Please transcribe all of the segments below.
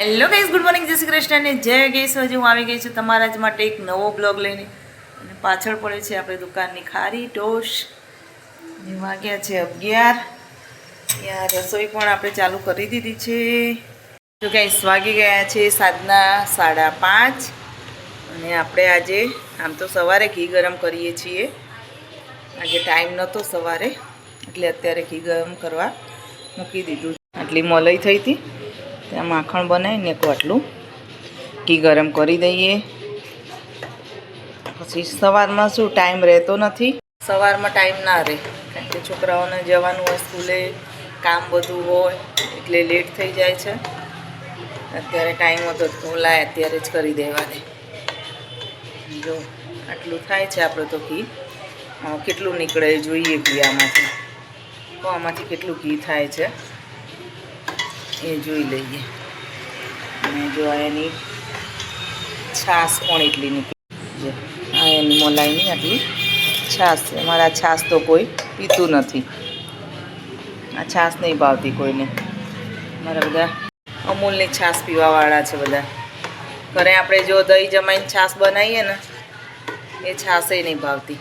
Hello guys, good morning, જય શ્રી કૃષ્ણ ને જય ગઈશ. હજી હું આવી ગઈ છું તમારા જ માટે એક નવો બ્લોગ લઈને. અને પાછળ પડે છે આપણે દુકાનની ખારી ટોશ. વાગ્યા છે 11. ત્યાં રસોઈ પણ આપણે ચાલુ કરી દીધી છે. તો ગાઈસ વાગી ગયા છે સાંજના 5:30. અને આપણે આજે આમ તો સવારે ઘી ગરમ કરીએ છીએ. આજે ટાઈમ નહોતો સવારે એટલે અત્યારે ઘી ગરમ કરવા મૂકી દીધું. આટલી મલાઈ થઈ હતી, ત્યાં માખણ બનાવીને એક આટલું ઘી ગરમ કરી દઈએ. પછી સવારમાં શું ટાઈમ રહેતો નથી, સવારમાં ટાઈમ ના રહે કારણ કે છોકરાઓને જવાનું હોય સ્કૂલે, કામ બધું હોય એટલે લેટ થઈ જાય છે. અત્યારે ટાઈમ હતો તો લાય અત્યારે જ કરી દેવા દે. જો આટલું થાય છે આપણે તો ઘી. કેટલું નીકળે જોઈએ ઘી આમાંથી, તો આમાંથી કેટલું ઘી થાય છે એ જોઈ લઈએ. અને જો એની છાશ પણ એટલી નીકળી, આ એની મલાઈની આટલી છાશ છે. અમારા છાશ તો કોઈ પીતું નથી, આ છાશ નહીં ભાવતી કોઈને. અમારા બધા અમૂલની છાશ પીવાવાળા છે બધા. ઘરે આપણે જો દહીં જમાઈને છાશ બનાવીએ ને એ છાશે નહીં ભાવતી.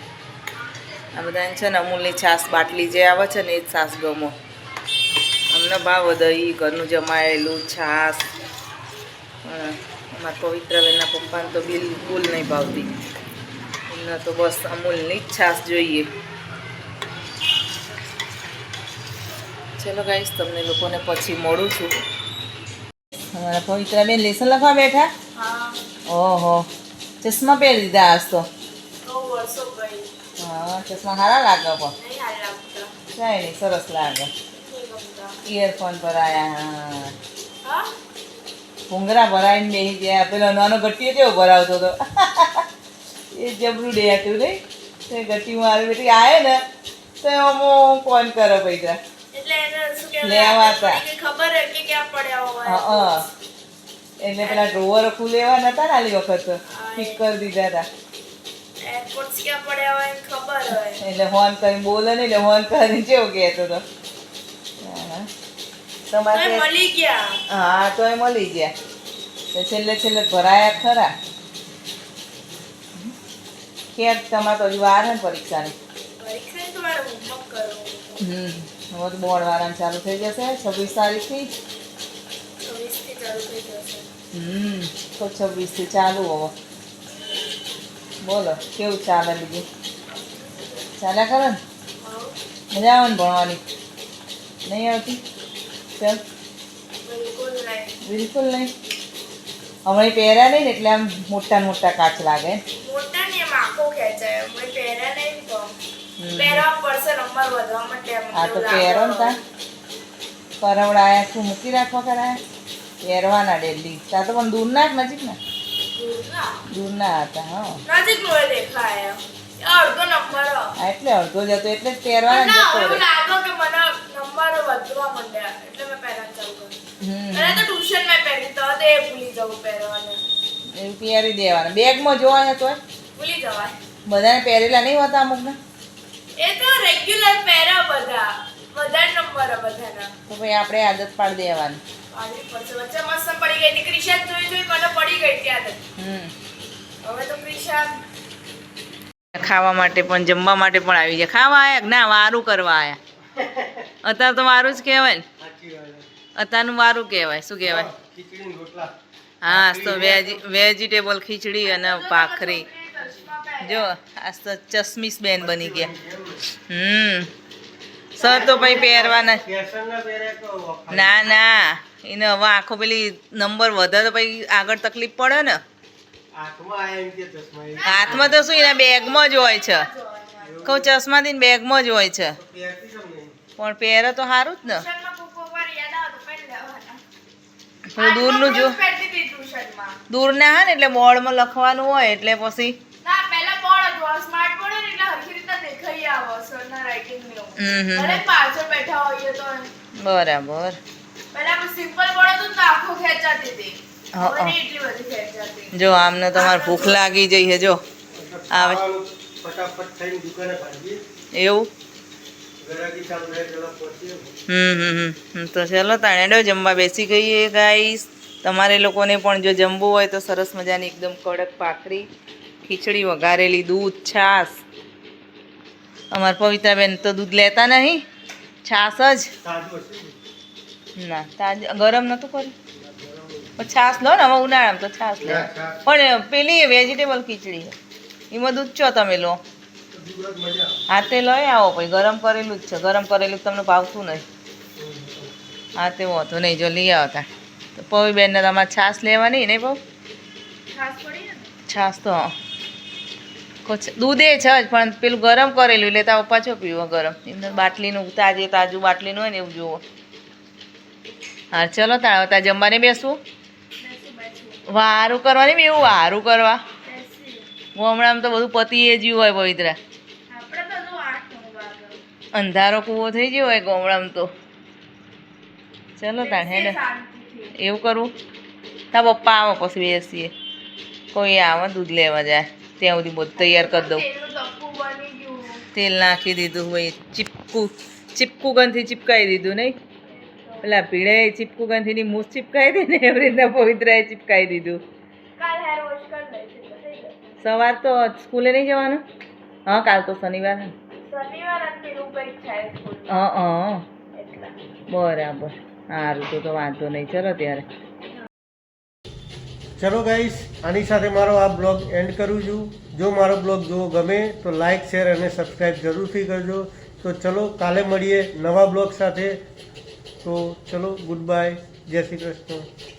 આ બધાને છે ને અમૂલની છાશ બાટલી જે આવે છે ને એ જ છાશ ગમો. અમને ભાવ દહીં ઘરનું જમાયેલું છાશ. અમારા પવિત્રબેનના પપ્પાને તો બિલકુલ નહીં ભાવતી. એમને તો બસ અમૂલની જ છાશ જોઈએ. ચલો ગાઈસ, તમને લોકોને પછી મળું છું. અમારા પવિત્રબેન લેસન લખવા બેઠા. ઓહો, ચશ્મા પહેરી દીધા આજ તો. હા, ચશ્મા સારા લાગે પણ કાંઈ નહીં, સરસ લાગે. ઇયરફોન પર આવ્યા. ભૂંગરા ભરાઈને બેસી ગયા. પેલો નાનો ગટ્ટીઓ કેવો ભરાવતો હતો એ જબરું ડે હતું નહીં. તે ગટ્ટી મારી બેટી આવે ને તો એમાં ફોન કરો પૈસા લેવા હતા. એટલે પેલા ડ્રોવર ખુલેવા નતા ને આલી વખત ઠીક કરી દીધા હતા. એટલે ફોન કરીને બોલે ને, એટલે ફોન કરીને કેવું કહેતો હતો. હા, તો એ મળી ગયા. છેલ્લે છેલ્લે ભરાયા ખરા. ક્યાંક તમારે તો હજુ વાર ને પરીક્ષાની. હવે તો બોર્ડ વાળાને ચાલુ થઈ જશે 26 તારીખથી. તો 26થી ચાલુ. હવે બોલો કેવું ચાલે બીજું? ચાલ્યા કરે ને? મજા આવે ને ભણવાની? નહીં આવતી? ચાલ બિલકુલ નહીં. હમણાં પહેર્યા નહીં ને એટલે આમ મોટા મોટા કાચ લાગે. હા તો પહેરો ને તા કરવડાયા શું મૂકી રાખવા કરાયા? પહેરવાના ડેલી. ત્યાં તો પણ દૂરના જ નજીક ના દૂરના હતા. હા, એટલે અડધો જતો એટલે જ પહેરવાના જતો રહે. એવું પહેરી દેવાના. બેગમાં જોવાના તો બધાને પહેરેલા નહીં હોતા અમુકને. તો ભાઈ આપણે આદત પાડી દેવાની. ખાવા માટે પણ જમવા માટે પણ આવી ગયા. ખાવા આયા ના વારું કરવા આયા. અત્યારે તો વારું જ કહેવાય ને. અત્યારનું વારું કહેવાય. શું કહેવાય? હા, તો વેજીટેબલ ખીચડી અને ભાખરી. જો આજ તો ચશ્મીશ બેન બની ગયા. સર તો ભાઈ પહેરવાના. ના ના, એને હવે આખો પેલી નંબર વધે તો પછી આગળ તકલીફ પડે ને. હાથમાં તો શું એના બેગમાં જ હોય છે. કહું ચશ્માથી બેગમાં જ હોય છે. પણ પહેરે તો સારું જ ને. દૂરનું જો દૂરના હા ને એટલે બોર્ડમાં લખવાનું હોય એટલે પછી બરાબર. જો આમને તમારે ભૂખ લાગી જઈ છે. જો આવે એવું. તો ચલો તાણે જમવા બેસી ગઈએ ગાઈસ. તમારે લોકોને પણ જો જમવું હોય તો સરસ મજાની એકદમ કડક ભાખરી, ખીચડી વઘારેલી, દૂધ, છાશ. અમારા પવિત્રાબેન તો દૂધ લેતા નહીં, છાશ જ. ના તાજ ગરમ નહોતું કર્યું, પણ છાશ લો ને. હવે ઉનાળામાં તો છાશ લે, પણ પેલી વેજીટેબલ ખીચડી એમાં દૂધ ચો તમે લો. હા તે લઈ આવો, પછી ગરમ કરેલું જ છે. ગરમ કરેલું તમને ભાવતું નહીં. હા તે વાંધો નહીં, જો લઈ આવતા તો પવી બેનને તમારે છાશ લેવાની નહીં બહુ. છાશ તો દૂધે છે જ, પણ પેલું ગરમ કરેલું એટલે તાવ પાછો પીવો ગરમ. એમને બાટલીનું તાજું બાટલીનું હોય ને એવું જુઓ. હા ચલો ત્યાં જમવાને બેસવું. વારું કરવાની બી એવું વારું કરવા. હમણાં તો બધું પતિએ જ્યું હોય પવિત્રા. અંધારો કૂવો થઈ ગયો હોય ગોમડામાં તો. ચલો તાણ હેડે એવું કરવું. તા પપ્પા આવો પછી બેસીએ. કોઈ આવે દૂધ લેવા જાય ત્યાં સુધી બધું તૈયાર કરી દઉં. તેલ નાખી દીધું ભાઈ. ચીપકું ગનથી ચીપકાવી દીધું નહીં. પેલા ભીડે ચીપકું ગનથીની મૂછ ચીપકાવી હતી ને એવી રીતના પવિત્રાએ ચીપકાવી દીધું. સવાર તો સ્કૂલે નહીં જવાનું. હા કાલ તો શનિવાર ને. હા બરાબર. સારું તો વાંધો નહીં. ચલો ત્યારે. ચલો ગાઈસ, આની સાથે મારો આ બ્લોગ એન્ડ કરું છું. જો મારો બ્લોગ જો ગમે તો લાઈક, શેર અને સબસ્ક્રાઈબ જરૂરથી કરજો. તો ચલો કાલે મળીએ નવા બ્લોગ સાથે. તો ચલો ગુડ બાય, જય શ્રી કૃષ્ણ.